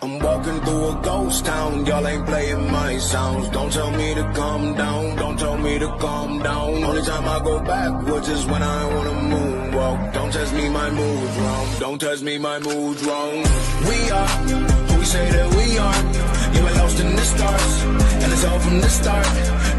I'm walking through a ghost town, y'all ain't playing my sounds. Don't tell me to calm down, don't tell me to calm down. Only time I go backwards is when I wanna moonwalk. Don't test me, my mood's wrong, don't test me, my mood's wrong. We are who we say that we are. Yeah, we're lost in the stars, and it's all from the start.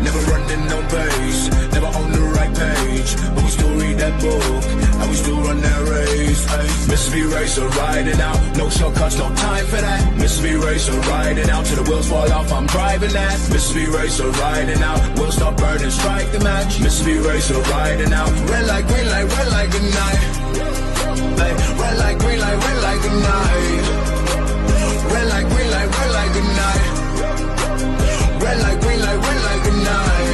Never running no pace, never on the right page, but we still read that book, and we still run that race. Ay. Mississippi Racer riding out, no shortcuts, no time for that. Mississippi Racer riding out, till the wheels fall off, I'm driving that. Mississippi Racer riding out, we'll stop burning, strike the match. Mississippi Racer riding out, red light, green light, red light, good night. Ay. Red light, green light, red light, good night. Red light, green light, red light, good night. Red light, green light, red light, good night.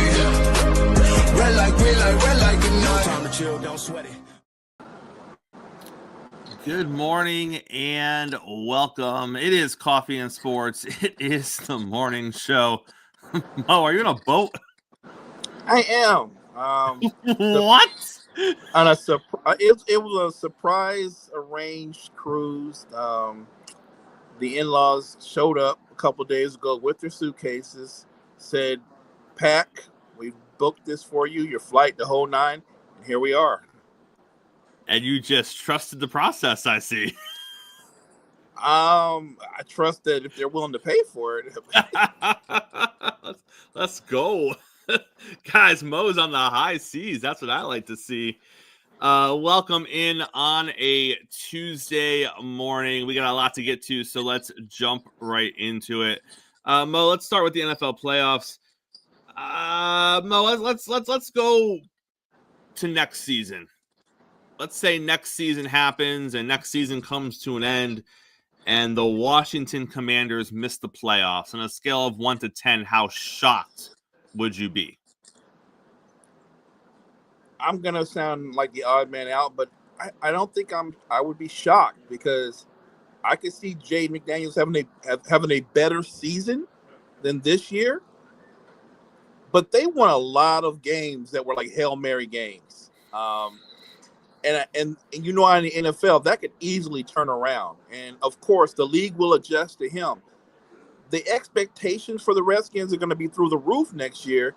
Red light, green light, red light, good night. Time to chill, don't sweat it. Good morning and welcome. It is Coffee and Sports. It is the morning show. Mo, are you in a boat? I am. What? On a it was a surprise arranged cruise. The in-laws showed up a couple days ago with their suitcases, said, pack, we booked this for you, your flight, the whole nine, and here we are. And you just trusted the process, I see. I trust that if they're willing to pay for it. Let's go. Guys, Mo's on the high seas. That's what I like to see. Welcome in on a Tuesday morning. We got a lot to get to, so let's jump right into it. Mo, let's start with the NFL playoffs. Mo, let's go to next season. Let's say next season happens and next season comes to an end and the Washington Commanders miss the playoffs. On a scale of 1 to 10, how shocked would you be? I'm going to sound like the odd man out, but I don't think I would be shocked because I could see Jay McDaniels having a better season than this year. But they won a lot of games that were like Hail Mary games. And you know, in the NFL, that could easily turn around. And, of course, the league will adjust to him. The expectations for the Redskins are going to be through the roof next year.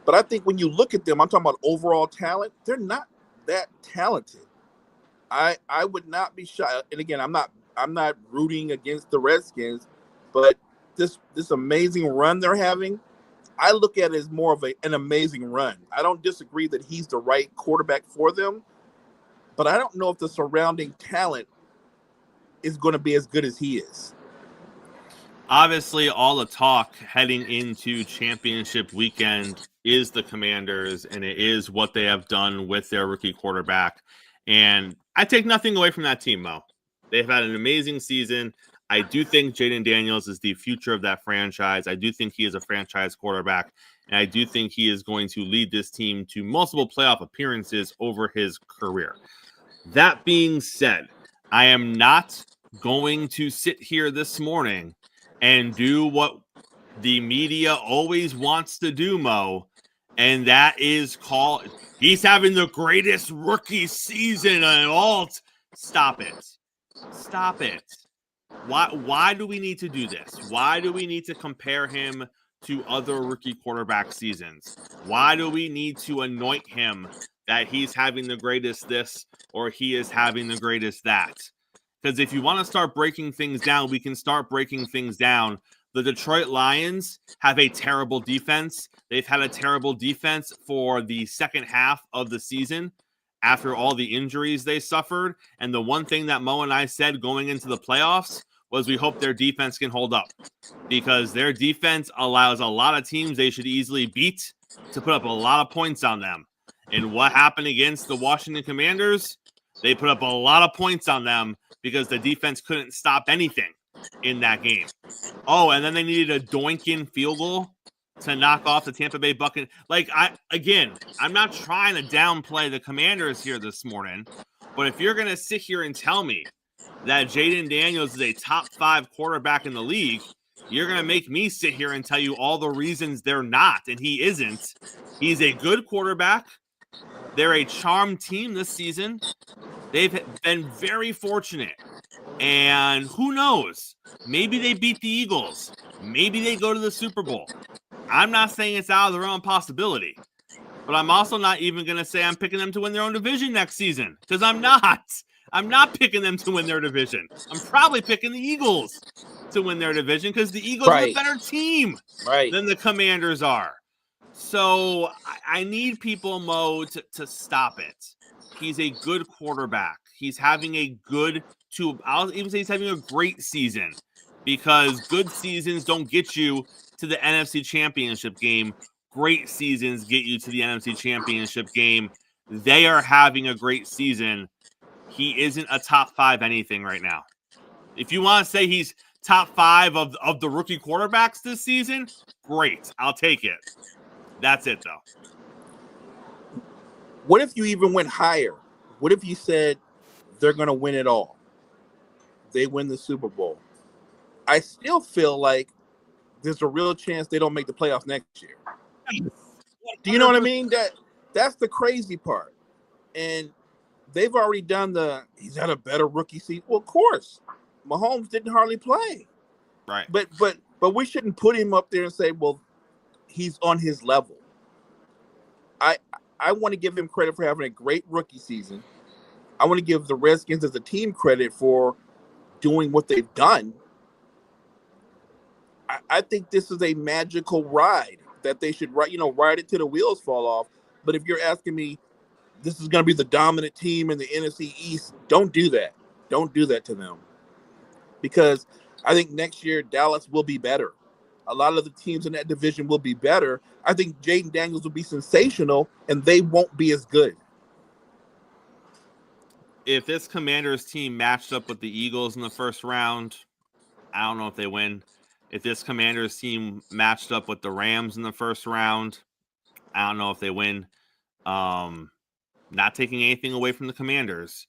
But I think when you look at them, I'm talking about overall talent, they're not that talented. I would not be shy. And, again, I'm not rooting against the Redskins. But this amazing run they're having, I look at it as more of an amazing run. I don't disagree that he's the right quarterback for them. But I don't know if the surrounding talent is going to be as good as he is. Obviously, all the talk heading into championship weekend is the Commanders, and it is what they have done with their rookie quarterback. And I take nothing away from that team, Mo. They've had an amazing season. I do think Jayden Daniels is the future of that franchise. I do think he is a franchise quarterback, and I do think he is going to lead this team to multiple playoff appearances over his career. That being said, I am not going to sit here this morning and do what the media always wants to do, Mo, and that is call he's having the greatest rookie season and all. Stop it. Stop it. Why do we need to do this? Why do we need to compare him to other rookie quarterback seasons? Why do we need to anoint him that he's having the greatest this or he is having the greatest that? Because if you want to start breaking things down, we can start breaking things down. The Detroit Lions have a terrible defense. They've had a terrible defense for the second half of the season after all the injuries they suffered. And the one thing that Mo and I said going into the playoffs was we hope their defense can hold up, because their defense allows a lot of teams they should easily beat to put up a lot of points on them. And what happened against the Washington Commanders? They put up a lot of points on them because the defense couldn't stop anything in that game. Oh, and then they needed a doink-in field goal to knock off the Tampa Bay Buccaneers. I'm not trying to downplay the Commanders here this morning, but if you're going to sit here and tell me that Jayden Daniels is a top 5 quarterback in the league, you're going to make me sit here and tell you all the reasons they're not, and he isn't. He's a good quarterback. They're a charmed team this season. They've been very fortunate. And who knows? Maybe they beat the Eagles. Maybe they go to the Super Bowl. I'm not saying it's out of the realm of possibility, but I'm also not even going to say I'm picking them to win their own division next season, because I'm not. I'm not picking them to win their division. I'm probably picking the Eagles to win their division because the Eagles are a better team than the Commanders are. So I need people, Mo, to stop it. He's a good quarterback. He's having I'll even say he's having a great season, because good seasons don't get you to the NFC Championship game. Great seasons get you to the NFC Championship game. They are having a great season. He isn't a top 5 anything right now. If you want to say he's top 5 of the rookie quarterbacks this season, great. I'll take it. That's it, though. What if you even went higher? What if you said they're going to win it all? They win the Super Bowl. I still feel like there's a real chance they don't make the playoffs next year. Do you know what I mean? That's the crazy part. And they've already done he's had a better rookie season. Well, of course. Mahomes didn't hardly play. Right. But we shouldn't put him up there and say, well, he's on his level. I want to give him credit for having a great rookie season. I want to give the Redskins as a team credit for doing what they've done. I think this is a magical ride that they should ride it till the wheels fall off. But if you're asking me, this is going to be the dominant team in the NFC East, don't do that. Don't do that to them. Because I think next year Dallas will be better. A lot of the teams in that division will be better. I think Jaden Daniels will be sensational, and they won't be as good. If this Commanders team matched up with the Eagles in the first round, I don't know if they win. If this Commanders team matched up with the Rams in the first round, I don't know if they win. Not taking anything away from the Commanders,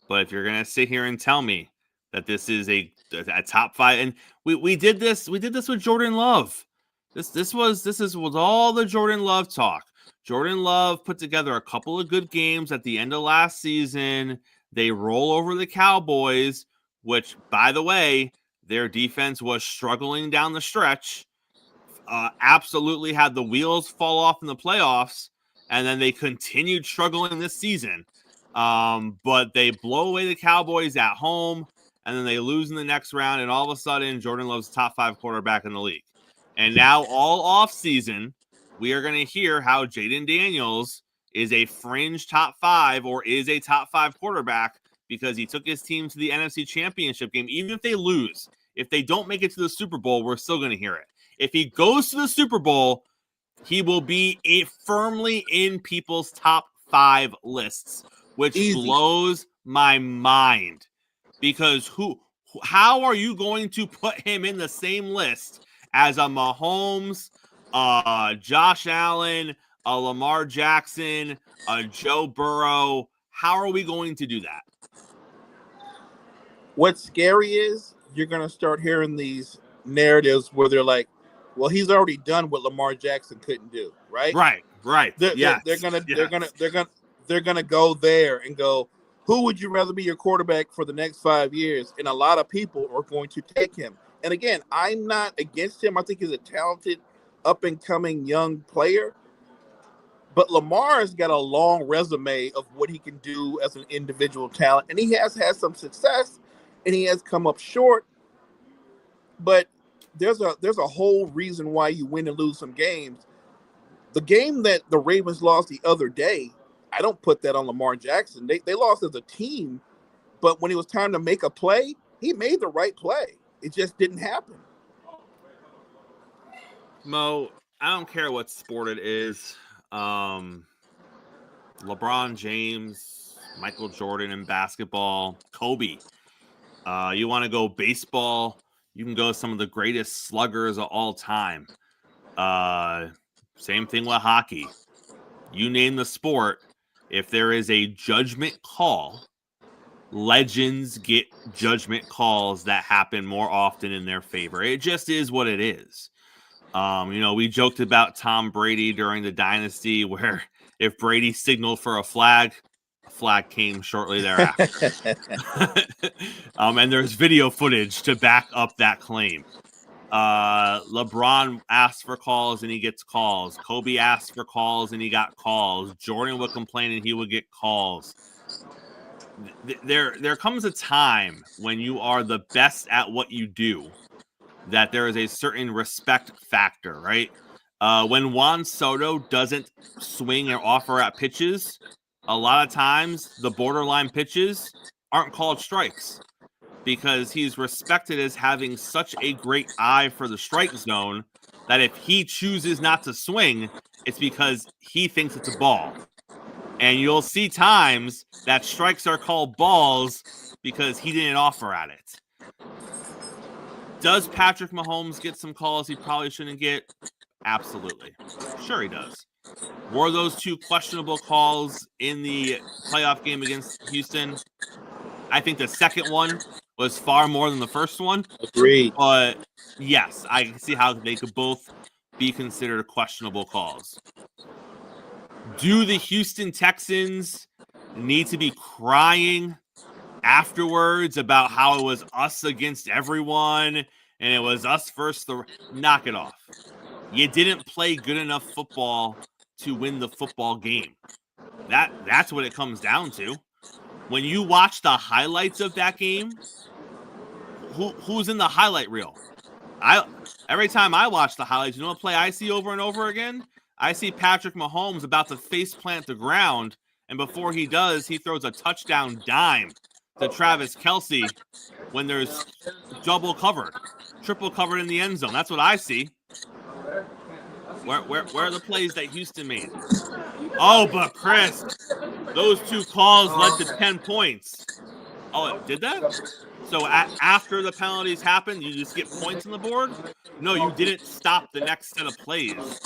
but if you're going to sit here and tell me that this is a top 5, and we did this with Jordan Love. This is with all the Jordan Love talk. Jordan Love put together a couple of good games at the end of last season. They roll over the Cowboys, which, by the way, their defense was struggling down the stretch. Absolutely had the wheels fall off in the playoffs, and then they continued struggling this season. But they blow away the Cowboys at home, and then they lose in the next round, and all of a sudden, Jordan Love's top 5 quarterback in the league. And now, all off season, we are going to hear how Jaden Daniels is a fringe top 5 or is a top 5 quarterback because he took his team to the NFC Championship game. Even if they lose, if they don't make it to the Super Bowl, we're still going to hear it. If he goes to the Super Bowl, he will be firmly in people's top 5 lists, which blows my mind. Because how are you going to put him in the same list as a Mahomes, Josh Allen, a Lamar Jackson, a Joe Burrow? How are we going to do that? What's scary is you're going to start hearing these narratives where they're like, well, he's already done what Lamar Jackson couldn't do, right? Right. They're gonna go there and go, who would you rather be your quarterback for the next 5 years? And a lot of people are going to take him. And again, I'm not against him. I think he's a talented, up-and-coming young player. But Lamar's got a long resume of what he can do as an individual talent. And he has had some success, and he has come up short. But there's a whole reason why you win and lose some games. The game that the Ravens lost the other day, I don't put that on Lamar Jackson. They lost as a team, but when it was time to make a play, he made the right play. It just didn't happen. Mo, I don't care what sport it is. LeBron James, Michael Jordan in basketball, Kobe. You want to go baseball, you can go some of the greatest sluggers of all time. Same thing with hockey. You name the sport, if there is a judgment call, legends get judgment calls that happen more often in their favor. It just is what it is. We joked about Tom Brady during the dynasty where if Brady signaled for a flag flag came shortly thereafter. And there's video footage to back up that claim. LeBron asked for calls and he gets calls. Kobe asked for calls and he got calls. Jordan would complain and he would get calls. There comes a time when you are the best at what you do that there is a certain respect factor, right? When Juan Soto doesn't swing or offer at pitches, a lot of times the borderline pitches aren't called strikes because he's respected as having such a great eye for the strike zone that if he chooses not to swing, it's because he thinks it's a ball. And you'll see times that strikes are called balls because he didn't offer at it. Does Patrick Mahomes get some calls he probably shouldn't get? Absolutely. Sure he does. Were those two questionable calls in the playoff game against Houston? I think the second one was far more than the first one. Agreed. But yes, I can see how they could both be considered questionable calls. Do the Houston Texans need to be crying afterwards about how it was us against everyone and it was us versus the... Knock it off. You didn't play good enough football to win the football game. That's what it comes down to. When you watch the highlights of that game, who's in the highlight reel? Every time I watch the highlights, you know what play I see over and over again? I see Patrick Mahomes about to face plant the ground, and before he does, he throws a touchdown dime to Travis Kelce when there's triple covered in the end zone. That's what I see. Where are the plays that Houston made? Oh, but Chris, those two calls led to 10 points. Oh, it did that? So after the penalties happened, you just get points on the board? No, you didn't stop the next set of plays.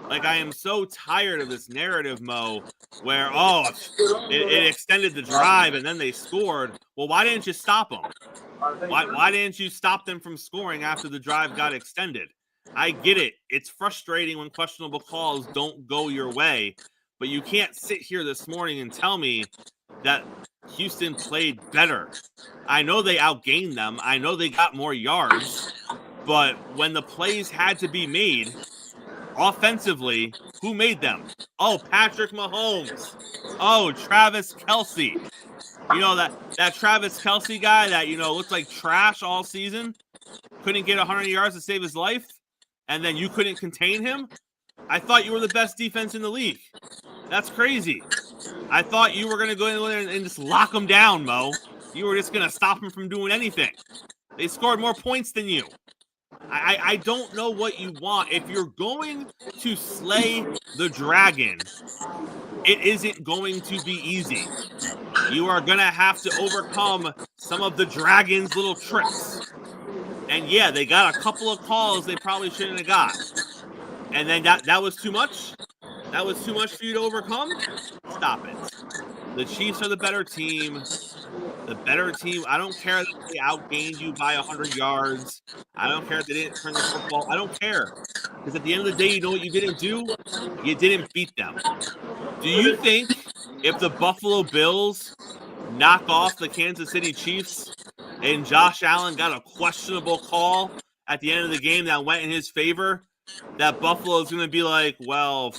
Like, I am so tired of this narrative, Mo, where, it extended the drive and then they scored. Well, why didn't you stop them? Why didn't you stop them from scoring after the drive got extended? I get it. It's frustrating when questionable calls don't go your way, but you can't sit here this morning and tell me that Houston played better. I know they outgained them. I know they got more yards, but when the plays had to be made offensively, who made them? Oh, Patrick Mahomes. Oh, Travis Kelce. You know, that Travis Kelce guy that, looked like trash all season, couldn't get 100 yards to save his life, and then you couldn't contain him? I thought you were the best defense in the league. That's crazy. I thought you were going to go in there and just lock him down, Mo. You were just going to stop him from doing anything. They scored more points than you. I don't know what you want. If you're going to slay the dragon, it isn't going to be easy. You are going to have to overcome some of the dragon's little tricks. And yeah, they got a couple of calls they probably shouldn't have got. And then that was too much? That was too much for you to overcome? Stop it. The Chiefs are the better team. The better team. I don't care that they outgained you by 100 yards. I don't care if they didn't turn the football. I don't care. Because at the end of the day, you know what you didn't do? You didn't beat them. Do you think if the Buffalo Bills knock off the Kansas City Chiefs and Josh Allen got a questionable call at the end of the game that went in his favor, that Buffalo is going to be like, well,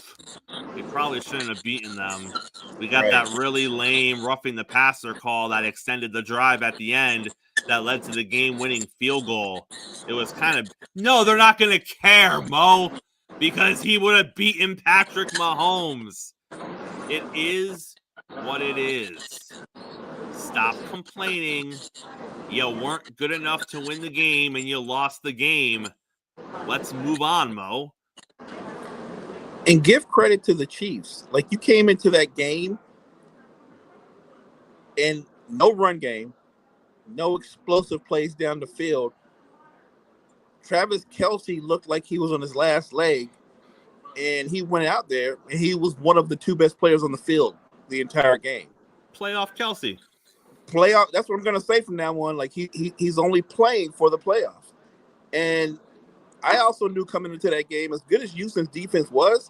we probably shouldn't have beaten them. We got that really lame roughing the passer call that extended the drive at the end that led to the game-winning field goal. It was kind of, no, they're not going to care, Mo, because he would have beaten Patrick Mahomes. It is what it is. Stop complaining. You weren't good enough to win the game and you lost the game. Let's move on, Mo. And give credit to the Chiefs. Like, you came into that game and no run game, no explosive plays down the field. Travis Kelce looked like he was on his last leg, and he went out there and he was one of the two best players on the field the entire game. Playoff Kelce. Playoff. That's what I'm going to say from now on. Like, he's only playing for the playoffs. And I also knew coming into that game, as good as Houston's defense was,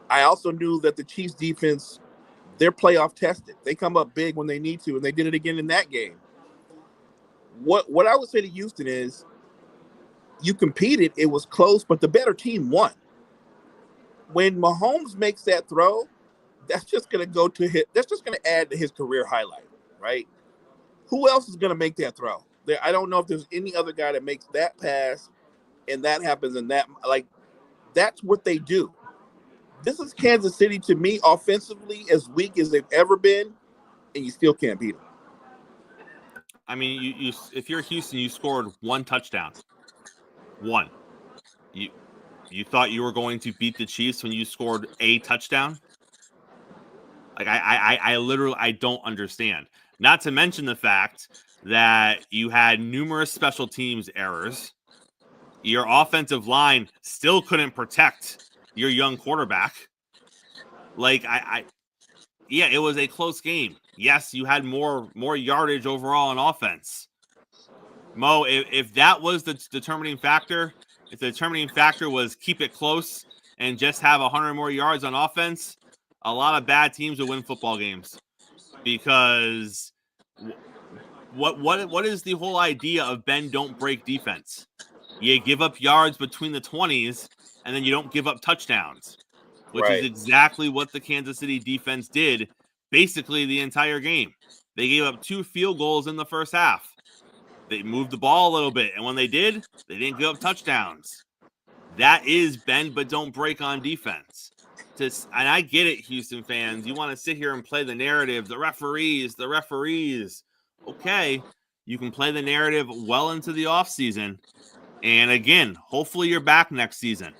I also knew that the Chiefs' defense they're playoff tested. They come up big when they need to, and they did it again in that game. What I would say to Houston is, you competed, it was close, but the better team won. When Mahomes makes that throw, that's just going to go to his, that's just going to add to his career highlight, right? Who else is going to make that throw? I don't know if there's any other guy that makes that pass and that happens, and that's what they do. This is Kansas City, to me, offensively as weak as they've ever been, and you still can't beat them. I mean, you if you're Houston, you scored one touchdown. One. You thought you were going to beat the Chiefs when you scored a touchdown? Like, I literally, I don't understand. Not to mention the fact that you had numerous special teams errors. Your offensive line still couldn't protect your young quarterback. Like, yeah, it was a close game. Yes, you had more yardage overall on offense. Mo, if that was the determining factor, if the determining factor was keep it close and just have 100 more yards on offense, a lot of bad teams would win football games. Because what is the whole idea of bend don't break defense? You give up yards between the 20s, and then you don't give up touchdowns, which is exactly what the Kansas City defense did basically the entire game. They gave up 2 field goals in the first half. They moved the ball a little bit, and when they did, they didn't give up touchdowns. That is bend but don't break on defense. And I get it, Houston fans. You want to sit here and play the narrative, the referees. Okay, you can play the narrative well into the offseason. And again, hopefully you're back next season,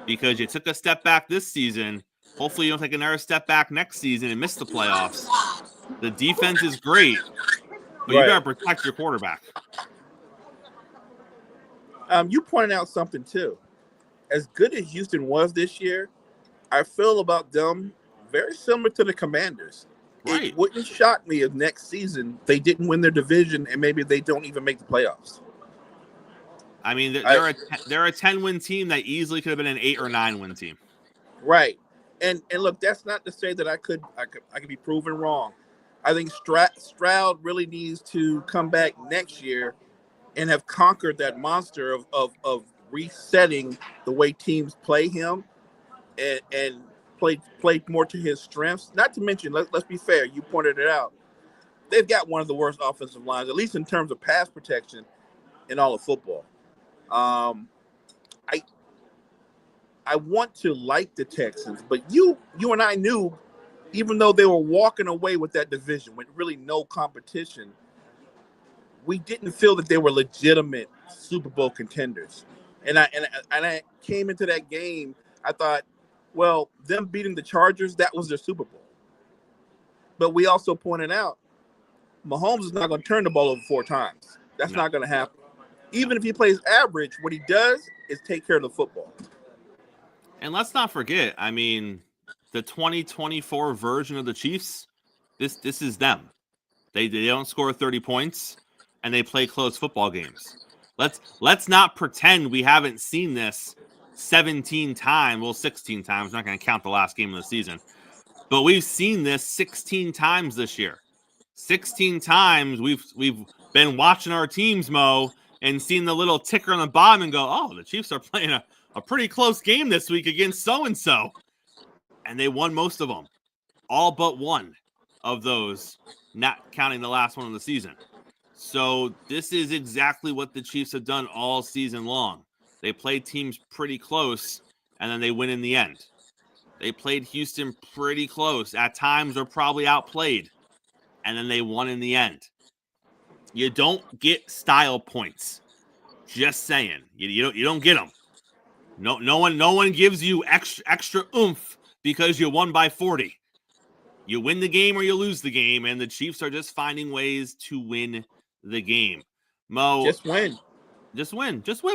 because you took a step back this season. Hopefully you don't take another step back next season and miss the playoffs. The defense is great, but you got to protect your quarterback. You pointed out something too. As good as Houston was this year, I feel about them very similar to the Commanders. Right. It wouldn't shock me if next season they didn't win their division and maybe they don't even make the playoffs. I mean, they're a 10-win team that easily could have been an 8 or 9-win team. Right. And look, that's not to say that I could be proven wrong. I think Stroud really needs to come back next year and have conquered that monster of resetting the way teams play him and play more to his strengths. Not to mention, let's be fair, you pointed it out, they've got one of the worst offensive lines, at least in terms of pass protection, in all of football. I want to like the Texans, but you and I knew, even though they were walking away with that division with really no competition, we didn't feel that they were legitimate Super Bowl contenders. And I came into that game, I thought, well, them beating the Chargers, that was their Super Bowl. But we also pointed out, Mahomes is not going to turn the ball over 4 times. That's not going to happen. Even if he plays average, what he does is take care of the football. And let's not forget, I mean, the 2024 version of the Chiefs, this is them. They don't score 30 points, and they play close football games. Let's not pretend we haven't seen this 17 times. Well, 16 times. I'm not going to count the last game of the season. But we've seen this 16 times this year. 16 times we've been watching our teams, Mo, and seen the little ticker on the bottom and go, oh, the Chiefs are playing a pretty close game this week against so-and-so. And they won most of them. All but one of those, not counting the last one of the season. So this is exactly what the Chiefs have done all season long. They play teams pretty close, and then they win in the end. They played Houston pretty close. At times, they're probably outplayed, and then they won in the end. You don't get style points. Just saying, you don't get them. No one gives you extra oomph because you won by 40. You win the game or you lose the game, and the Chiefs are just finding ways to win the game. Mo, just win,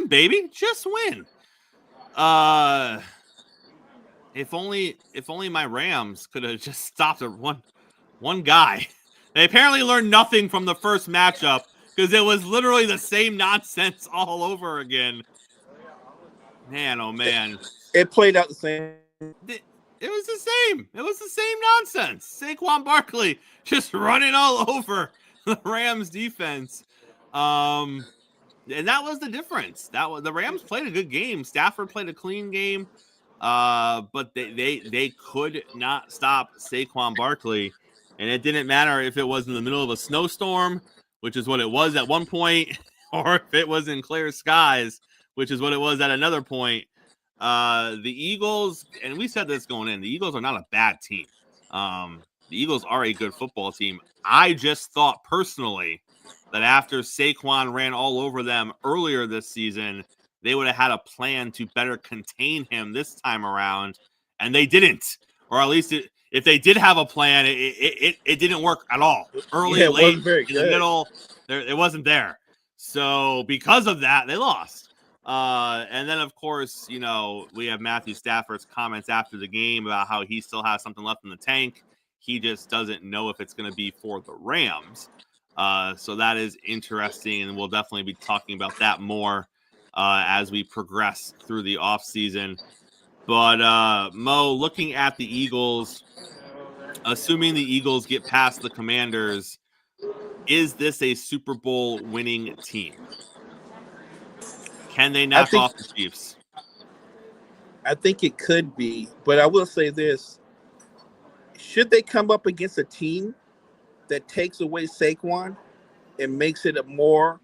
baby, just win. If only my Rams could have just stopped one guy. They apparently learned nothing from the first matchup because it was literally the same nonsense all over again. Man, oh man, it played out the same. It was the same. It was the same nonsense. Saquon Barkley just running all over the Rams defense. And that was the difference. The Rams played a good game. Stafford played a clean game. But they could not stop Saquon Barkley. And it didn't matter if it was in the middle of a snowstorm, which is what it was at one point, or if it was in clear skies, which is what it was at another point. The Eagles, and we said this going in, the Eagles are not a bad team. The Eagles are a good football team. I just thought personally that after Saquon ran all over them earlier this season, they would have had a plan to better contain him this time around, and they didn't. Or at least if they did have a plan, it didn't work at all. Early, late, in the middle, it wasn't there. So because of that, they lost. And then, of course, we have Matthew Stafford's comments after the game about how he still has something left in the tank. He just doesn't know if it's going to be for the Rams. So that is interesting, and we'll definitely be talking about that more as we progress through the offseason. But, Mo, looking at the Eagles, assuming the Eagles get past the Commanders, is this a Super Bowl winning team? Can they knock off the Chiefs? I think it could be, but I will say this. Should they come up against a team that takes away Saquon and makes it more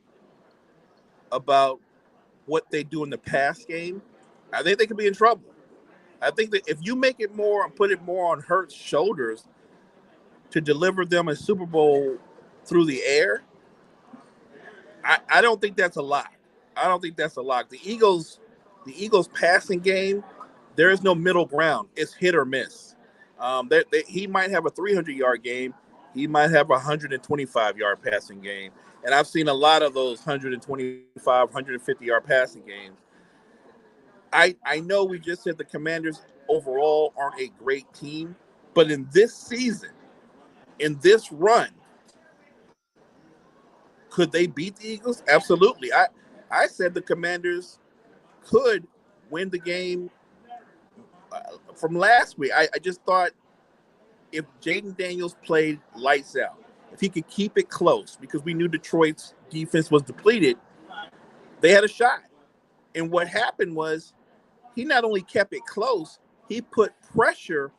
about what they do in the pass game, I think they could be in trouble. I think that if you make it more and put it more on Hurts' shoulders to deliver them a Super Bowl through the air, I don't think that's a lock. I don't think that's a lock. The Eagles passing game, there is no middle ground. It's hit or miss. He might have a 300-yard game. He might have a 125-yard passing game. And I've seen a lot of those 125, 150-yard passing games. I know we just said the Commanders overall aren't a great team, but in this season, in this run, could they beat the Eagles? Absolutely. I said the Commanders could win the game from last week. I just thought if Jaden Daniels played lights out, if he could keep it close, because we knew Detroit's defense was depleted, they had a shot. And what happened was he not only kept it close, he put pressure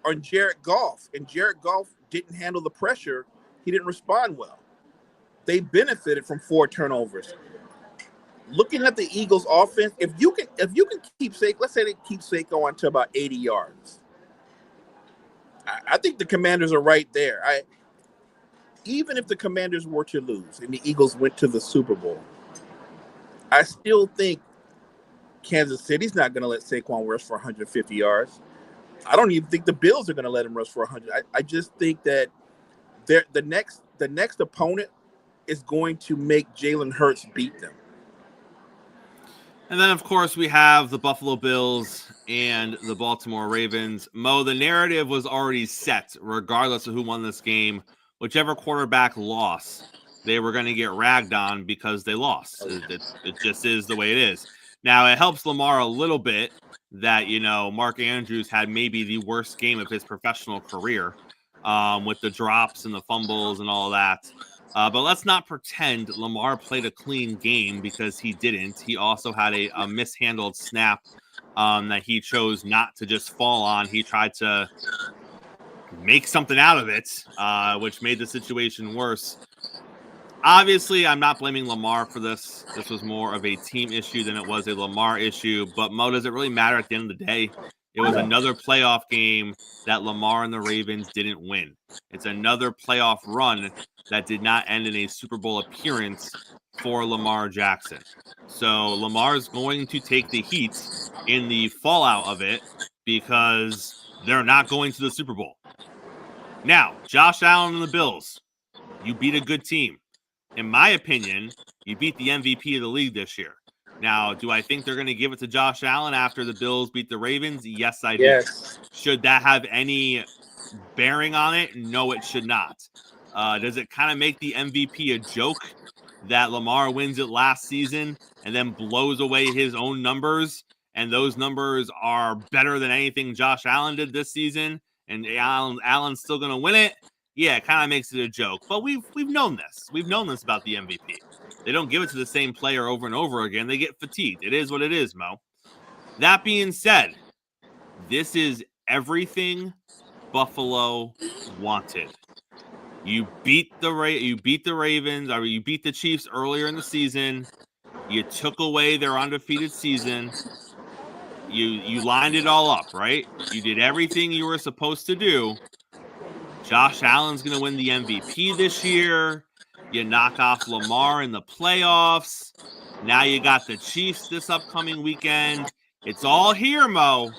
on Jared Goff, and Jared Goff didn't handle the pressure. He didn't respond well. They benefited from 4 turnovers. Looking at the Eagles' offense, if you can keep Saquon, let's say they keep Saquon to about 80 yards, I think the Commanders are right there. Even if the Commanders were to lose and the Eagles went to the Super Bowl, I still think Kansas City's not going to let Saquon rush for 150 yards. I don't even think the Bills are going to let him rush for 100. I just think that the next opponent is going to make Jalen Hurts beat them. And then, of course, we have the Buffalo Bills and the Baltimore Ravens. Mo, the narrative was already set, regardless of who won this game. Whichever quarterback lost, they were going to get ragged on because they lost. It just is the way it is. Now, it helps Lamar a little bit that, Mark Andrews had maybe the worst game of his professional career with the drops and the fumbles and all that. But let's not pretend Lamar played a clean game, because he didn't. He also had a mishandled snap that he chose not to just fall on. He tried to make something out of it, which made the situation worse. Obviously, I'm not blaming Lamar for this. This was more of a team issue than it was a Lamar issue. But, Mo, does it really matter at the end of the day? It was another playoff game that Lamar and the Ravens didn't win. It's another playoff run that did not end in a Super Bowl appearance for Lamar Jackson. So Lamar's going to take the heat in the fallout of it, because they're not going to the Super Bowl. Now, Josh Allen and the Bills, you beat a good team. In my opinion, you beat the MVP of the league this year. Now, do I think they're going to give it to Josh Allen after the Bills beat the Ravens? Yes, I do. Yes. Should that have any bearing on it? No, it should not. Does it kind of make the MVP a joke that Lamar wins it last season and then blows away his own numbers and those numbers are better than anything Josh Allen did this season, and Allen's still going to win it, yeah, it kind of makes it a joke. But we've known this. We've known this about the MVP. They don't give it to the same player over and over again. They get fatigued. It is what it is, Mo. That being said, this is everything Buffalo wanted. You beat the Ravens, or you beat the Chiefs earlier in the season. You took away their undefeated season. You lined it all up, right? You did everything you were supposed to do. Josh Allen's going to win the MVP this year. You knock off Lamar in the playoffs. Now you got the Chiefs this upcoming weekend. It's all here, Mo.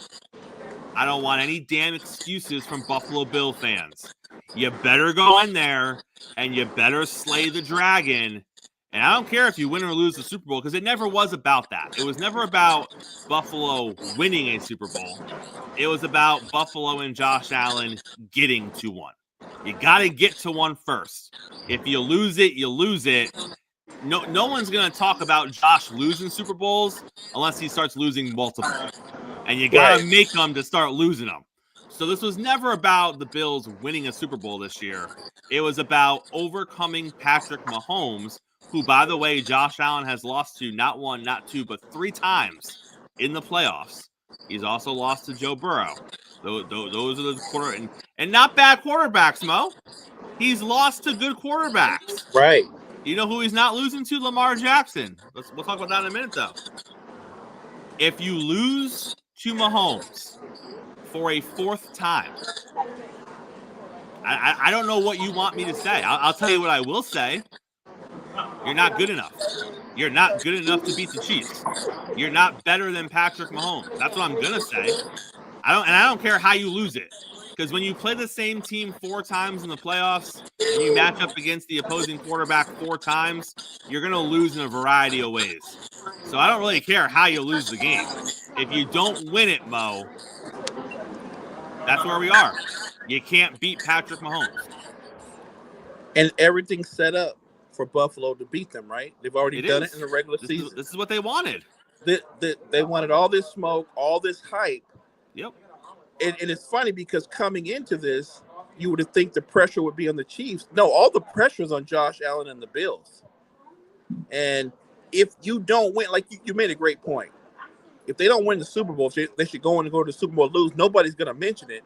I don't want any damn excuses from Buffalo Bill fans. You better go in there and you better slay the dragon. And I don't care if you win or lose the Super Bowl, because it never was about that. It was never about Buffalo winning a Super Bowl. It was about Buffalo and Josh Allen getting to one. You got to get to one first. If you lose it, you lose it. No one's going to talk about Josh losing Super Bowls unless he starts losing multiple. And you got to make them to start losing them. So this was never about the Bills winning a Super Bowl this year. It was about overcoming Patrick Mahomes, who, by the way, Josh Allen has lost to not one, not two, but 3 times in the playoffs. He's also lost to Joe Burrow. Those are the and not bad quarterbacks, Mo. He's lost to good quarterbacks. Right. You know who he's not losing to? Lamar Jackson. We'll talk about that in a minute, though. If you lose to Mahomes for a 4th time, I don't know what you want me to say. I'll tell you what I will say. You're not good enough. You're not good enough to beat the Chiefs. You're not better than Patrick Mahomes. That's what I'm going to say. I don't care how you lose it. Because when you play the same team 4 times in the playoffs and you match up against the opposing quarterback 4 times, you're going to lose in a variety of ways. So I don't really care how you lose the game. If you don't win it, Mo, that's where we are. You can't beat Patrick Mahomes. And everything's set up for Buffalo to beat them, right? They've already done it in the regular season. This is what they wanted. They wanted all this smoke, all this hype. Yep. And it's funny because coming into this, you would think the pressure would be on the Chiefs. No, all the pressure is on Josh Allen and the Bills. And if you don't win, like you made a great point. If they don't win the Super Bowl, they should go in and go to the Super Bowl and lose. Nobody's going to mention it.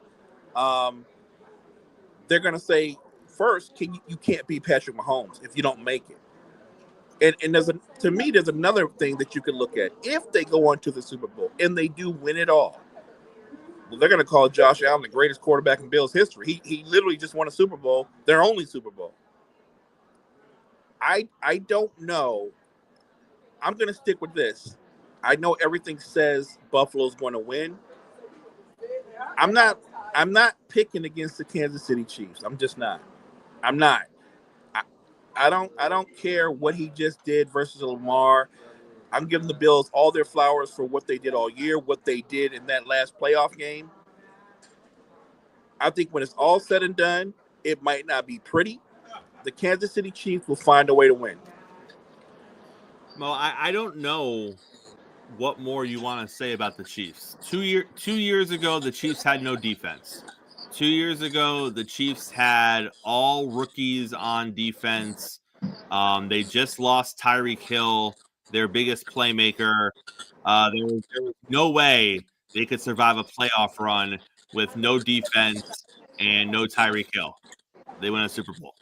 They're going to say, first, you can't beat Patrick Mahomes if you don't make it. And to me, there's another thing that you can look at. If they go on to the Super Bowl and they do win it all, well, they're going to call Josh Allen the greatest quarterback in Bills history. He literally just won a Super Bowl, their only Super Bowl. I don't know. I'm going to stick with this. I know everything says Buffalo's going to win. I'm not picking against the Kansas City Chiefs. I'm just not. I'm not. I don't care what he just did versus Lamar. I'm giving the Bills all their flowers for what they did all year, what they did in that last playoff game. I think when it's all said and done, it might not be pretty. The Kansas City Chiefs will find a way to win. Well, I don't know what more you want to say about the Chiefs. 2 years ago, the Chiefs had no defense. 2 years ago, the Chiefs had all rookies on defense. They just lost Tyreek Hill, their biggest playmaker. There was no way they could survive a playoff run with no defense and no Tyreek Hill. They win a Super Bowl.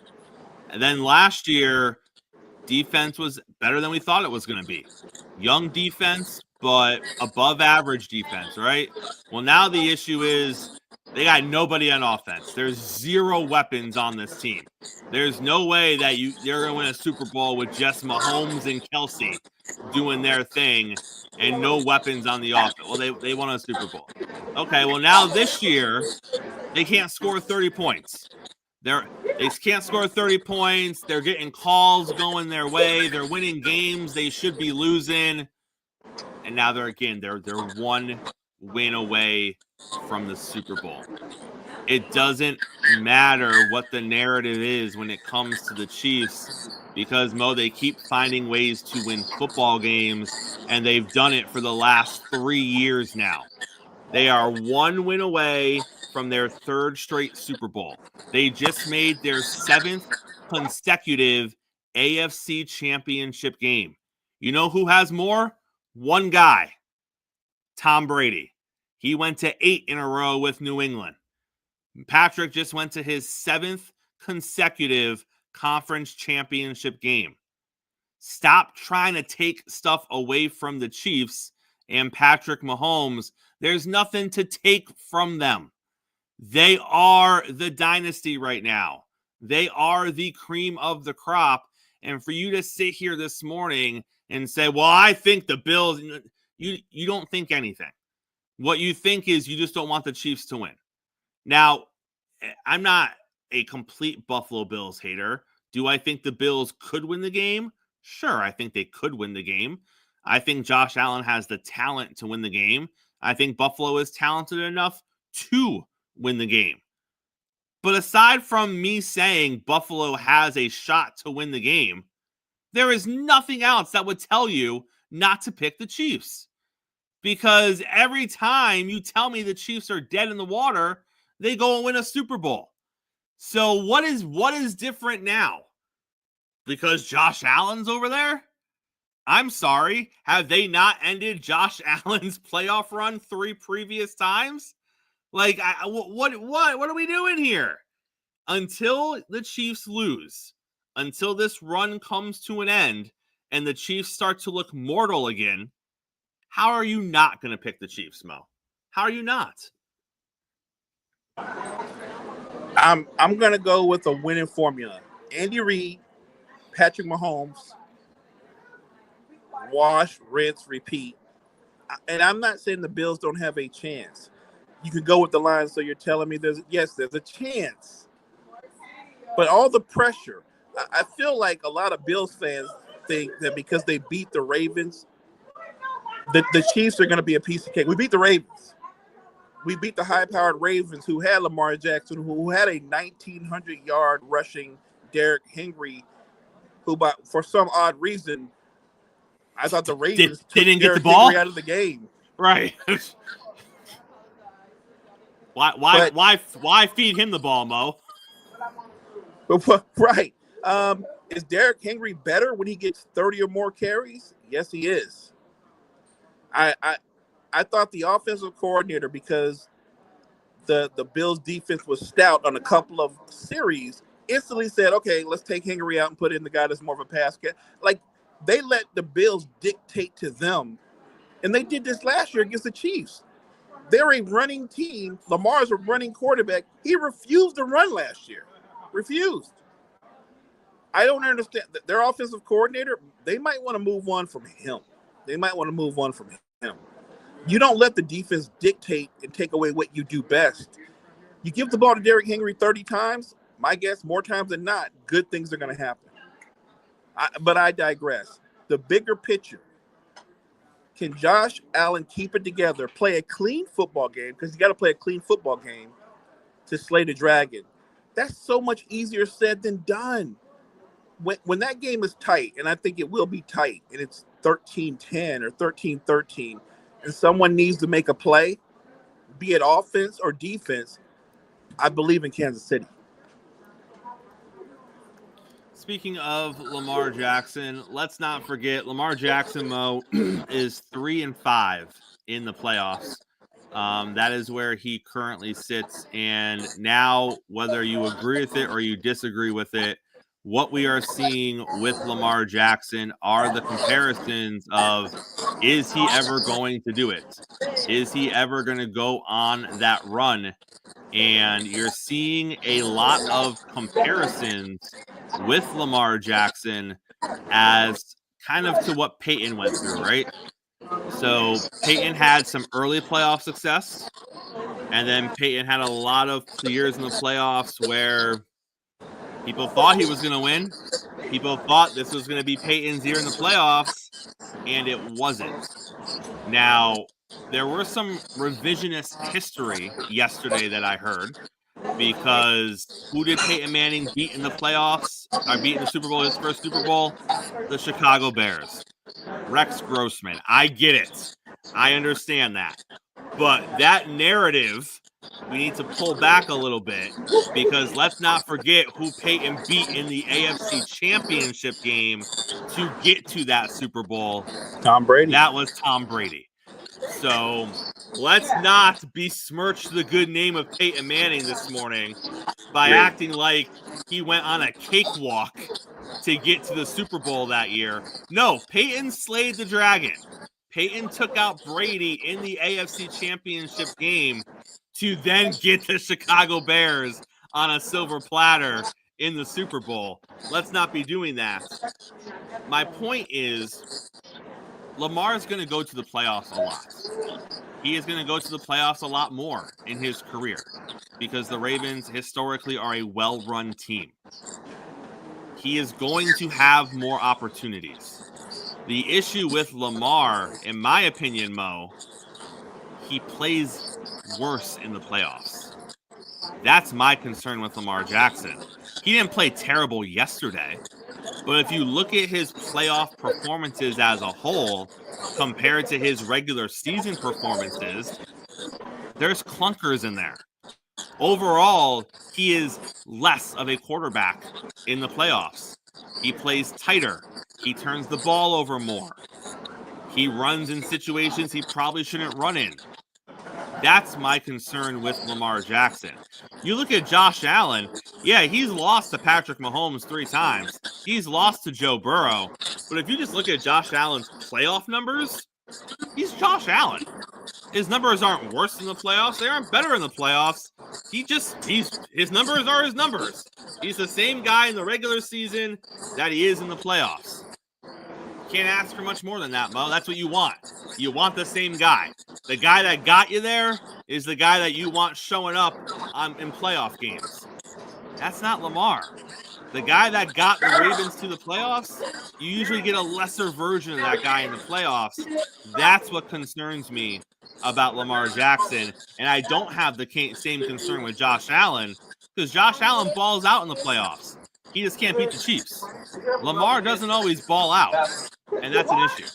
And then last year, defense was better than we thought it was going to be. Young defense, but above average defense, right? Well, now the issue is they got nobody on offense. There's 0 weapons on this team. There's no way that you're going to win a Super Bowl with just Mahomes and Kelsey doing their thing and no weapons on the offense. Well, they won a Super Bowl. Okay, well, now this year, they can't score 30 points. They can't score 30 points. They're getting calls going their way. They're winning games they should be losing. And now they're 1 win away from the Super Bowl. it doesn't matter what the narrative is when it comes to the Chiefs, because Mo, they keep finding ways to win football games, and they've done it for the last 3 years now. They are 1 win away from their 3rd straight Super Bowl. They just made their 7th consecutive AFC championship game. You know who has more? One guy, Tom Brady. He went to 8 in a row with New England. Patrick just went to his 7th consecutive conference championship game. Stop trying to take stuff away from the Chiefs and Patrick Mahomes. There's nothing to take from them. They are the dynasty right now. They are the cream of the crop. And for you to sit here this morning and say, well, I think the Bills, you don't think anything. What you think is you just don't want the Chiefs to win. Now, I'm not a complete Buffalo Bills hater. Do I think the Bills could win the game? Sure, I think they could win the game. I think Josh Allen has the talent to win the game. I think Buffalo is talented enough to win the game. But aside from me saying Buffalo has a shot to win the game, there is nothing else that would tell you not to pick the Chiefs. Because every time you tell me the Chiefs are dead in the water, they go and win a Super Bowl. So what is different now? Because Josh Allen's over there? I'm sorry. Have they not ended Josh Allen's playoff run 3 previous times? Like, what are we doing here? Until the Chiefs lose, until this run comes to an end, and the Chiefs start to look mortal again, how are you not going to pick the Chiefs, Mo? How are you not? I'm going to go with a winning formula. Andy Reid, Patrick Mahomes, wash, rinse, repeat. And I'm not saying the Bills don't have a chance. You could go with the line, so you're telling me there's a chance. But all the pressure, I feel like a lot of Bills fans think that because they beat the Ravens, the Chiefs are going to be a piece of cake. We beat the Ravens. We beat the high-powered Ravens who had Lamar Jackson, who had a 1,900-yard rushing Derrick Henry, who, for some odd reason, I thought the Ravens didn't get the ball Henry out of the game. Right. Why feed him the ball, Mo? Right. Is Derrick Henry better when he gets 30 or more carries? Yes, he is. I thought the offensive coordinator, because the Bills defense was stout on a couple of series, instantly said, okay, let's take Henry out and put in the guy that's more of a pass catcher. Like, they let the Bills dictate to them. And they did this last year against the Chiefs. They're a running team. Lamar's a running quarterback. He refused to run last year. Refused. I don't understand. Their offensive coordinator, they might want to move on from him. You don't let the defense dictate and take away what you do best. You give the ball to Derrick Henry 30 times, my guess, more times than not, good things are going to happen. But I digress. The bigger picture, can Josh Allen keep it together, play a clean football game, because you got to play a clean football game to slay the dragon? That's so much easier said than done. When that game is tight, and I think it will be tight, and it's 13-10 or 13-13, and someone needs to make a play, be it offense or defense, I believe in Kansas City. Speaking of Lamar Jackson, let's not forget Lamar Jackson, Mo, is 3-5 in the playoffs. That is where he currently sits. And now, whether you agree with it or you disagree with it, what we are seeing with Lamar Jackson are the comparisons of, is he ever going to do it? Is he ever going to go on that run? And you're seeing a lot of comparisons with Lamar Jackson as kind of to what Peyton went through, right? So Peyton had some early playoff success, and then Peyton had a lot of years in the playoffs where people thought he was going to win. People thought this was going to be Peyton's year in the playoffs, and it wasn't. Now, there were some revisionist history yesterday that I heard because who did Peyton Manning beat in the playoffs? Or beat in the Super Bowl, his first Super Bowl? The Chicago Bears. Rex Grossman. I get it. I understand that. But that narrative, we need to pull back a little bit, because let's not forget who Peyton beat in the AFC Championship game to get to that Super Bowl. Tom Brady. That was Tom Brady. So let's not besmirch the good name of Peyton Manning this morning by acting like he went on a cakewalk to get to the Super Bowl that year. No, Peyton slayed the dragon. Peyton took out Brady in the AFC Championship game to then get the Chicago Bears on a silver platter in the Super Bowl. Let's not be doing that. My point is, Lamar is going to go to the playoffs a lot. He is going to go to the playoffs a lot more in his career because the Ravens historically are a well-run team. He is going to have more opportunities. The issue with Lamar, in my opinion, Mo, he plays worse in the playoffs. That's my concern with Lamar Jackson. He didn't play terrible yesterday, but if you look at his playoff performances as a whole compared to his regular season performances, there's clunkers in there. Overall, he is less of a quarterback in the playoffs. He plays tighter. He turns the ball over more. He runs in situations he probably shouldn't run in. That's my concern with Lamar Jackson. You look at Josh Allen, yeah, he's lost to Patrick Mahomes 3 times. He's lost to Joe Burrow. But if you just look at Josh Allen's playoff numbers, he's Josh Allen. His numbers aren't worse in the playoffs. They aren't better in the playoffs. His numbers are his numbers. He's the same guy in the regular season that he is in the playoffs. Can't ask for much more than that, Mo. That's what you want. You want the same guy. The guy that got you there is the guy that you want showing up in playoff games. That's not Lamar. The guy that got the Ravens to the playoffs, you usually get a lesser version of that guy in the playoffs. That's what concerns me about Lamar Jackson. And I don't have the same concern with Josh Allen, because Josh Allen balls out in the playoffs. He just can't beat the Chiefs. Lamar doesn't always ball out, and that's an issue.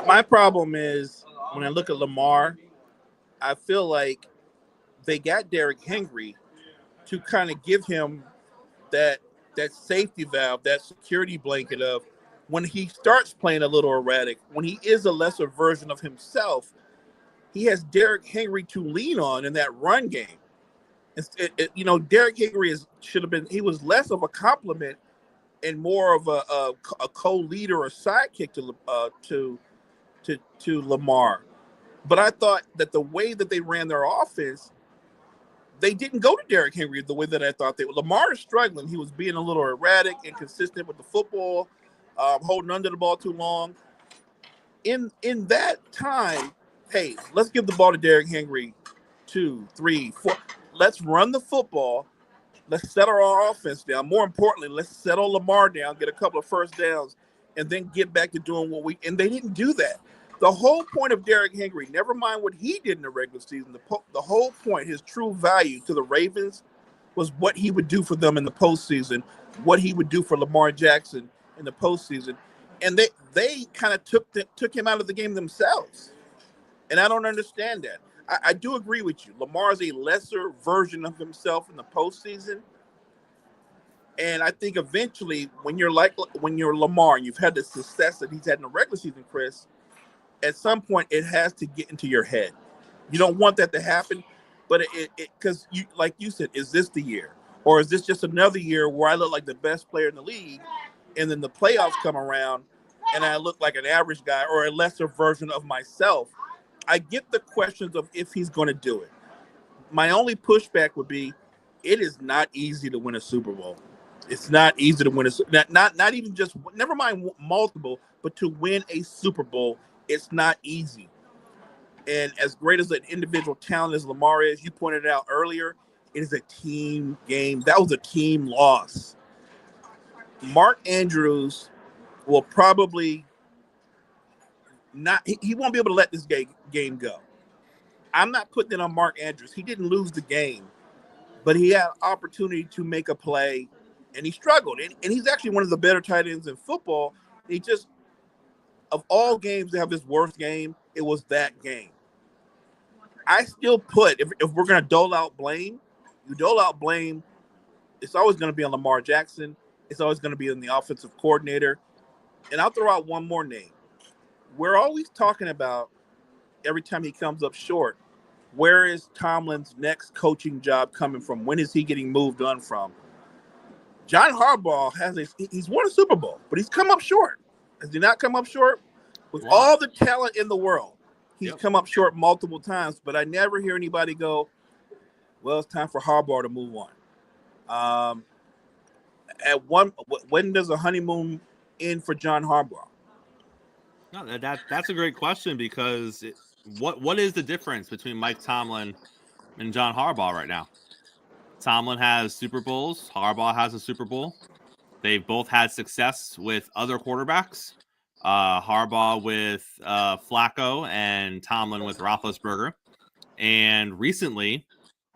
My problem is, when I look at Lamar, I feel like they got Derrick Henry to kind of give him that safety valve, that security blanket of when he starts playing a little erratic, when he is a lesser version of himself, he has Derrick Henry to lean on in that run game. Derrick Henry he was less of a compliment and more of a co-leader or sidekick to Lamar. But I thought that the way that they ran their offense, they didn't go to Derrick Henry the way that I thought they would. Lamar is struggling. He was being a little erratic, inconsistent with the football, holding under the ball too long. In that time, hey, let's give the ball to Derrick Henry 2, 3, 4. Let's run the football. Let's settle our offense down. More importantly, let's settle Lamar down, get a couple of first downs, and then get back to doing and they didn't do that. The whole point of Derrick Henry, never mind what he did in the regular season, the whole point, his true value to the Ravens was what he would do for them in the postseason, what he would do for Lamar Jackson in the postseason. And they kind of took him out of the game themselves. And I don't understand that. I do agree with you. Lamar is a lesser version of himself in the postseason. And I think eventually when you're Lamar and you've had the success that he's had in the regular season, Chris, at some point it has to get into your head. You don't want that to happen, but because you, like you said, is this the year? Or is this just another year where I look like the best player in the league and then the playoffs come around and I look like an average guy or a lesser version of myself? I get the questions of if he's going to do it. My only pushback would be, it is not easy to win a Super Bowl. It's not easy to win not even just, never mind multiple, but to win a Super Bowl, it's not easy. And as great as an individual talent as Lamar is, you pointed out earlier, it is a team game. That was a team loss. Mark Andrews will probably not, he won't be able to let this game go. I'm not putting it on Mark Andrews. He didn't lose the game, but he had opportunity to make a play, and he struggled. And he's actually one of the better tight ends in football. He just, of all games to have his worst game, it was that game. I still put, if we're going to dole out blame, it's always going to be on Lamar Jackson. It's always going to be on the offensive coordinator. And I'll throw out one more name. We're always talking about, every time he comes up short, where is Tomlin's next coaching job coming from? When is he getting moved on from? John Harbaugh he's won a Super Bowl, but he's come up short. Has he not come up short? With all the talent in the world, he's come up short multiple times, but I never hear anybody go, well, it's time for Harbaugh to move on. When does a honeymoon end for John Harbaugh? No, that's a great question, because what is the difference between Mike Tomlin and John Harbaugh right now? Tomlin has Super Bowls. Harbaugh has a Super Bowl. They've both had success with other quarterbacks. Harbaugh with Flacco and Tomlin with Roethlisberger. And recently,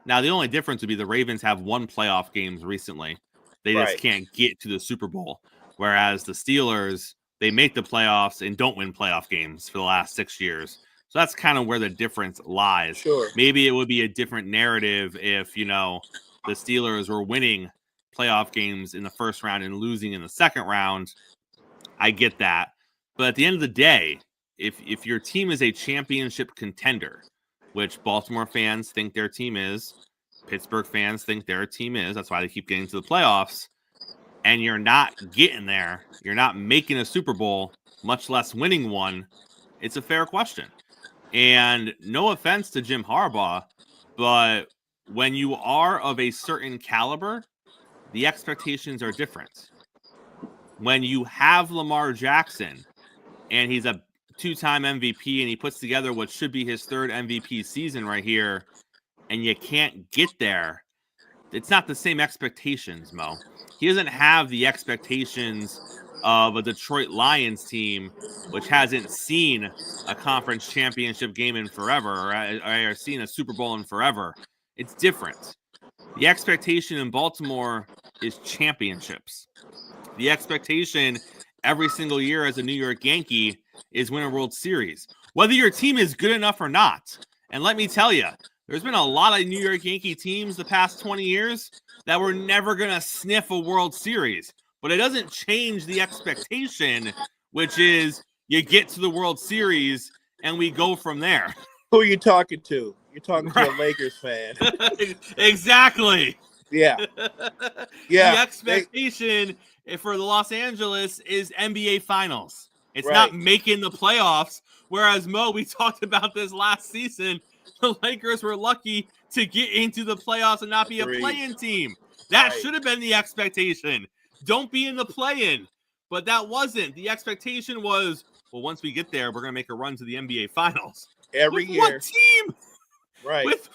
now the only difference would be the Ravens have won playoff games recently. They just can't get to the Super Bowl. Whereas the Steelers, they make the playoffs and don't win playoff games for the last 6 years. So that's kind of where the difference lies. Sure. Maybe it would be a different narrative if, the Steelers were winning playoff games in the first round and losing in the second round. I get that. But at the end of the day, if your team is a championship contender, which Baltimore fans think their team is, Pittsburgh fans think their team is, that's why they keep getting to the playoffs, and you're not getting there, you're not making a Super Bowl, much less winning one, it's a fair question. And no offense to Jim Harbaugh, but when you are of a certain caliber, the expectations are different. When you have Lamar Jackson, and he's a 2-time MVP, and he puts together what should be his 3rd MVP season right here, and you can't get there, it's not the same expectations, Mo. He doesn't have the expectations of a Detroit Lions team, which hasn't seen a conference championship game in forever, or seen a Super Bowl in forever. It's different. The expectation in Baltimore is championships. The expectation every single year as a New York Yankee is win a World Series, whether your team is good enough or not. And let me tell you, there's been a lot of New York Yankee teams the past 20 years that were never going to sniff a World Series. But it doesn't change the expectation, which is you get to the World Series and we go from there. Who are you talking to? You're talking to a Lakers fan. Exactly. Yeah. The expectation for the Los Angeles is NBA Finals. It's not making the playoffs. Whereas, Mo, we talked about this last season. The Lakers were lucky to get into the playoffs and not be a play-in team. That should have been the expectation. Don't be in the play-in. But that wasn't. The expectation was, well, once we get there, we're going to make a run to the NBA Finals. Every year. What team? Right. With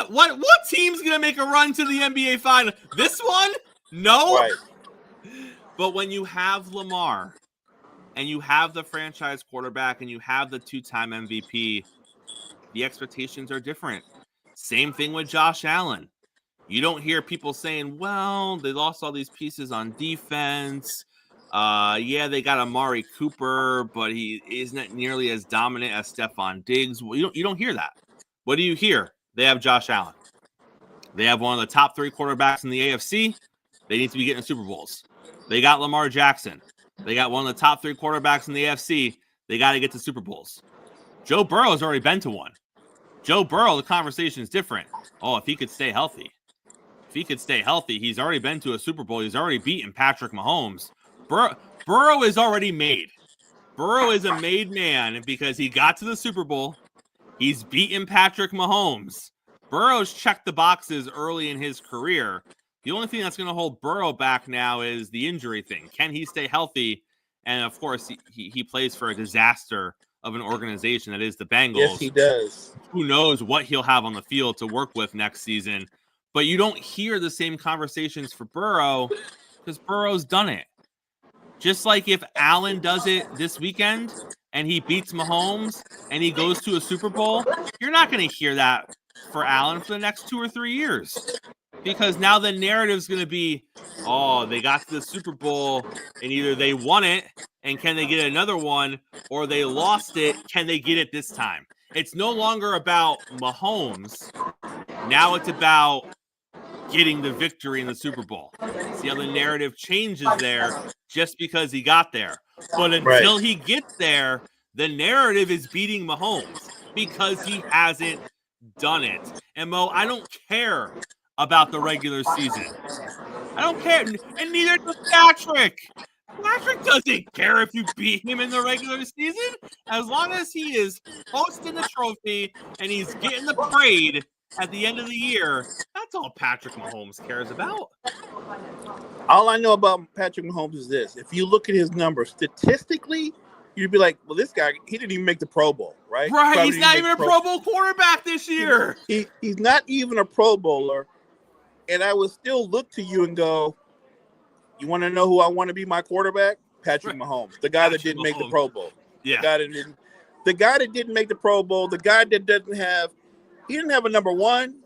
what team's going to make a run to the NBA Finals? This one? No. Right. But when you have Lamar and you have the franchise quarterback and you have the 2-time MVP, the expectations are different. Same thing with Josh Allen. You don't hear people saying, well, they lost all these pieces on defense. They got Amari Cooper, but he isn't nearly as dominant as Stephon Diggs. Well, you don't hear that. What do you hear? They have Josh Allen. They have one of the top 3 quarterbacks in the AFC. They need to be getting Super Bowls. They got Lamar Jackson. They got one of the top 3 quarterbacks in the AFC. They got to get to Super Bowls. Joe Burrow's already been to one. Joe Burrow, the conversation is different. Oh, if he could stay healthy. If he could stay healthy, he's already been to a Super Bowl. He's already beaten Patrick Mahomes. Burrow is already made. Burrow is a made man because he got to the Super Bowl. He's beaten Patrick Mahomes. Burrow's checked the boxes early in his career. The only thing that's going to hold Burrow back now is the injury thing. Can he stay healthy? And, of course, he plays for a disaster of an organization that is the Bengals. Yes, he does. Who knows what he'll have on the field to work with next season. But you don't hear the same conversations for Burrow because Burrow's done it. Just like if Allen does it this weekend and he beats Mahomes and he goes to a Super Bowl, you're not going to hear that for Allen for the next 2 or 3 years. Because now the narrative is going to be, oh, they got to the Super Bowl and either they won it and can they get another one, or they lost it, can they get it this time? It's no longer about Mahomes. Now it's about getting the victory in the Super Bowl. See how the narrative changes there just because he got there. But until he gets there, the narrative is beating Mahomes because he hasn't done it. And Mo, I don't care about the regular season. I don't care. And neither does Patrick. Patrick doesn't care if you beat him in the regular season. As long as he is hosting the trophy and he's getting the parade at the end of the year, that's all Patrick Mahomes cares about. All I know about Patrick Mahomes is this. If you look at his numbers, statistically, you'd be like, well, this guy, he didn't even make the Pro Bowl, right? Right, he's not even a Pro Bowl quarterback this year. He's not even a Pro Bowler. And I would still look to you and go, you want to know who I want to be my quarterback? Patrick Mahomes, the guy that didn't make the Pro Bowl. Yeah. The guy that didn't make the Pro Bowl, the guy that he didn't have a number one.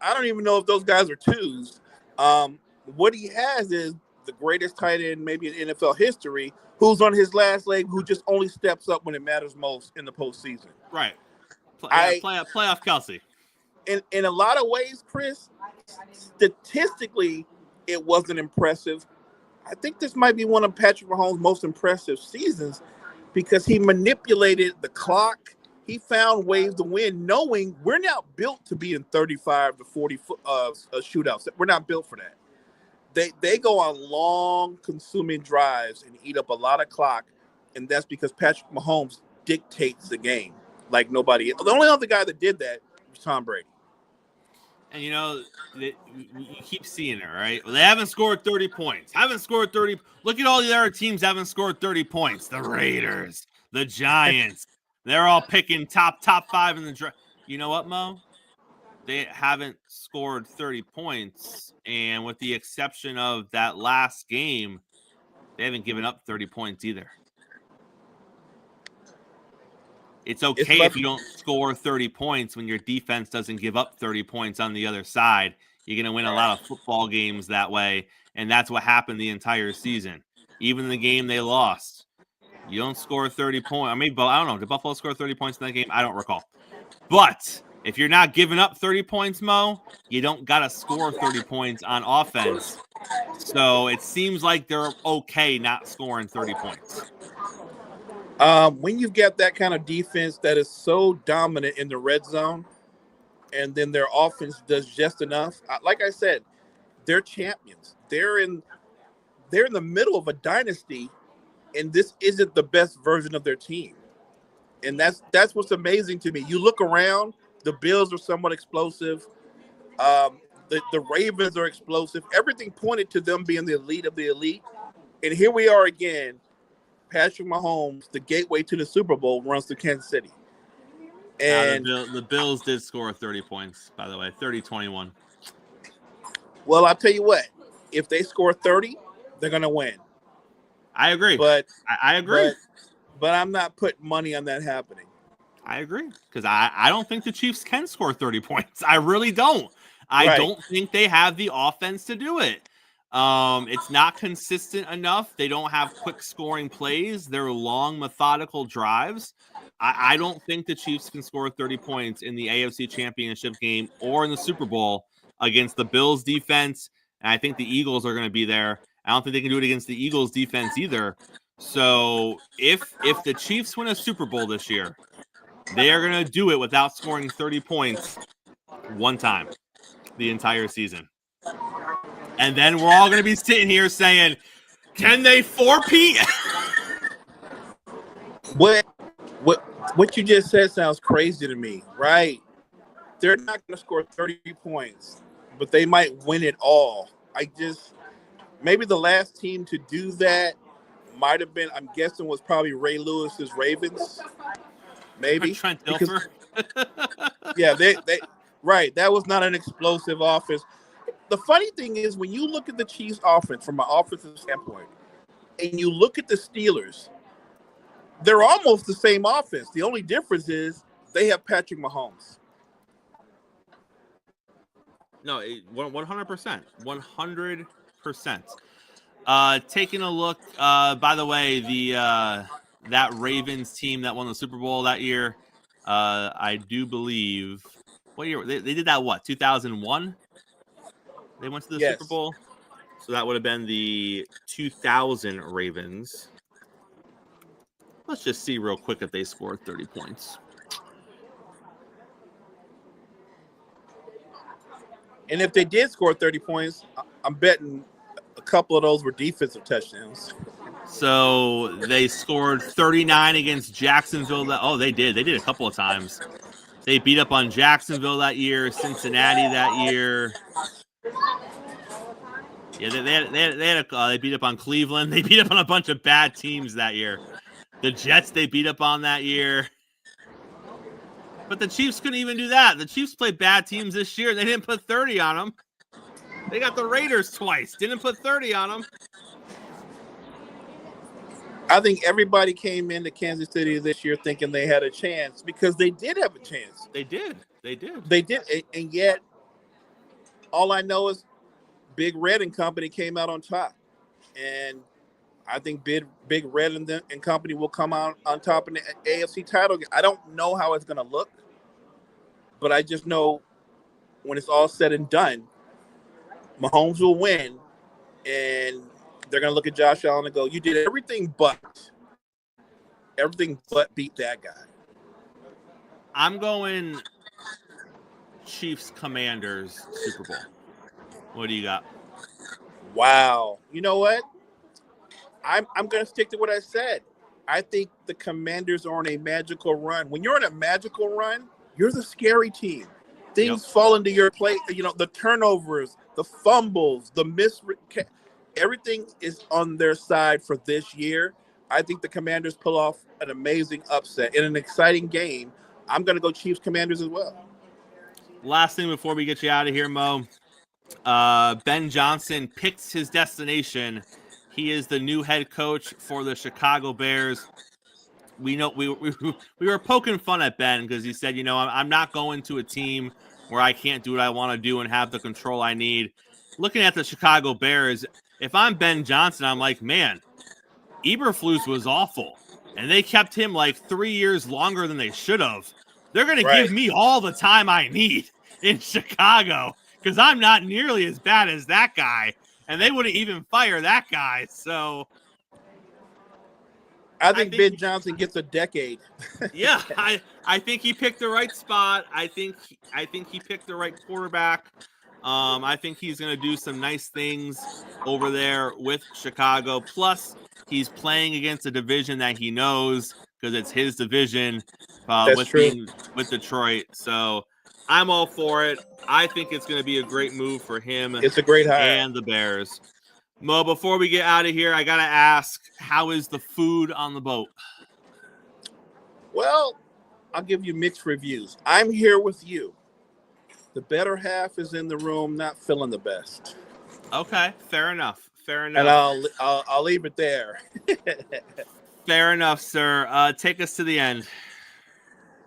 I don't even know if those guys are twos. What he has is the greatest tight end maybe in NFL history, who's on his last leg, who just only steps up when it matters most in the postseason. Right. Playoff Kelsey. In a lot of ways, Chris, statistically, it wasn't impressive. I think this might be one of Patrick Mahomes' most impressive seasons because he manipulated the clock. He found ways to win, knowing we're not built to be in 35 to 40 shootouts. We're not built for that. They go on long, consuming drives and eat up a lot of clock, and that's because Patrick Mahomes dictates the game like nobody else. The only other guy that did that was Tom Brady. And, you keep seeing it, right? Well, they haven't scored 30 points. Look at all the other teams haven't scored 30 points. The Raiders, the Giants. They're all picking top 5 in the draft. You know what, Mo? They haven't scored 30 points. And with the exception of that last game, they haven't given up 30 points either. It's okay if you don't score 30 points when your defense doesn't give up 30 points on the other side. You're going to win a lot of football games that way, and that's what happened the entire season. Even the game they lost, you don't score 30 points. I don't know. Did Buffalo score 30 points in that game? I don't recall. But if you're not giving up 30 points, Mo, you don't got to score 30 points on offense. So it seems like they're okay not scoring 30 points. When you've got that kind of defense that is so dominant in the red zone, and then their offense does just enough, like I said, they're champions. They're in the middle of a dynasty, and this isn't the best version of their team. And that's what's amazing to me. You look around, the Bills are somewhat explosive. The Ravens are explosive. Everything pointed to them being the elite of the elite. And here we are again. Patrick Mahomes, the gateway to the Super Bowl, runs to Kansas City. And the Bills did score 30 points, by the way, 30-21. Well, I'll tell you what. If they score 30, they're going to win. I agree. But I agree. But I'm not putting money on that happening. I agree because I don't think the Chiefs can score 30 points. I really don't. I don't think they have the offense to do it. It's not consistent enough. They don't have quick scoring plays. They're long, methodical drives. I don't think the Chiefs can score 30 points in the AFC Championship game or in the Super Bowl against the Bills defense. And I think the Eagles are going to be there. I don't think they can do it against the Eagles defense either. So if the Chiefs win a Super Bowl this year, they are going to do it without scoring 30 points one time the entire season. And then we're all going to be sitting here saying, can they four-peat? What you just said sounds crazy to me, right? They're not going to score 30 points, but they might win it all. Maybe the last team to do that might have been, I'm guessing, was probably Ray Lewis's Ravens. Maybe. Trent Dilfer. Yeah, right. That was not an explosive offense. The funny thing is, when you look at the Chiefs' offense from an offensive standpoint, and you look at the Steelers, they're almost the same offense. The only difference is they have Patrick Mahomes. No, 100%. 100%. Taking a look, by the way, that Ravens team that won the Super Bowl that year, I do believe, what year? They did that, 2001? They went to the Super Bowl? So that would have been the 2000 Ravens. Let's just see real quick if they scored 30 points. And if they did score 30 points, I'm betting a couple of those were defensive touchdowns. So they scored 39 against Jacksonville. They did. They did a couple of times. They beat up on Jacksonville that year, Cincinnati that year. Yeah, they beat up on Cleveland. They beat up on a bunch of bad teams that year. The Jets they beat up on that year. But the Chiefs couldn't even do that. The Chiefs played bad teams this year. They didn't put 30 on them. They got the Raiders twice. Didn't put 30 on them. I think everybody came into Kansas City this year thinking they had a chance because they did have a chance. They did. And yet, all I know is Big Red and company came out on top. And I think Big Red and company will come out on top in the AFC title game. I don't know how it's going to look, but I just know when it's all said and done, Mahomes will win, and they're going to look at Josh Allen and go, you did everything but beat that guy. I'm going Chiefs Commanders Super Bowl. What do you got? Wow. You know what? I'm going to stick to what I said. I think the Commanders are on a magical run. When you're on a magical run, you're the scary team. Things fall into your plate. You know, the turnovers, the fumbles, everything is on their side for this year. I think the Commanders pull off an amazing upset in an exciting game. I'm going to go Chiefs Commanders as well. Last thing before we get you out of here, Mo. Ben Johnson picks his destination. He is the new head coach for the Chicago Bears. We know we were poking fun at Ben because he said, I'm not going to a team where I can't do what I want to do and have the control I need. Looking at the Chicago Bears, if I'm Ben Johnson, I'm like, man, Eberflus was awful. And they kept him like 3 years longer than they should have. They're going to give me all the time I need in Chicago because I'm not nearly as bad as that guy. And they wouldn't even fire that guy. So I think Ben Johnson gets a decade. Yeah, I think he picked the right spot. I think he picked the right quarterback. I think he's going to do some nice things over there with Chicago. Plus, he's playing against a division that he knows because it's his division with Detroit. So I'm all for it. I think it's going to be a great move for him. It's a great hire. And the Bears. Mo, before we get out of here, I got to ask, how is the food on the boat? Well, I'll give you mixed reviews. I'm here with you. The better half is in the room, not feeling the best. Okay, fair enough. And I'll leave it there. Fair enough, sir. Take us to the end.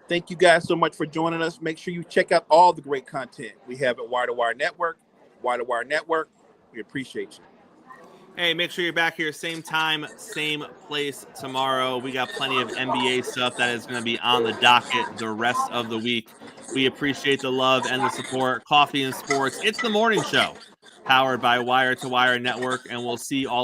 Thank you guys so much for joining us. Make sure you check out all the great content we have at Wire to Wire Network. Wire to Wire Network. We appreciate you. Hey, make sure you're back here same time, same place tomorrow. We got plenty of NBA stuff that is going to be on the docket the rest of the week. We appreciate the love and the support. Coffee and Sports. It's the morning show powered by Wire to Wire Network, and we'll see all of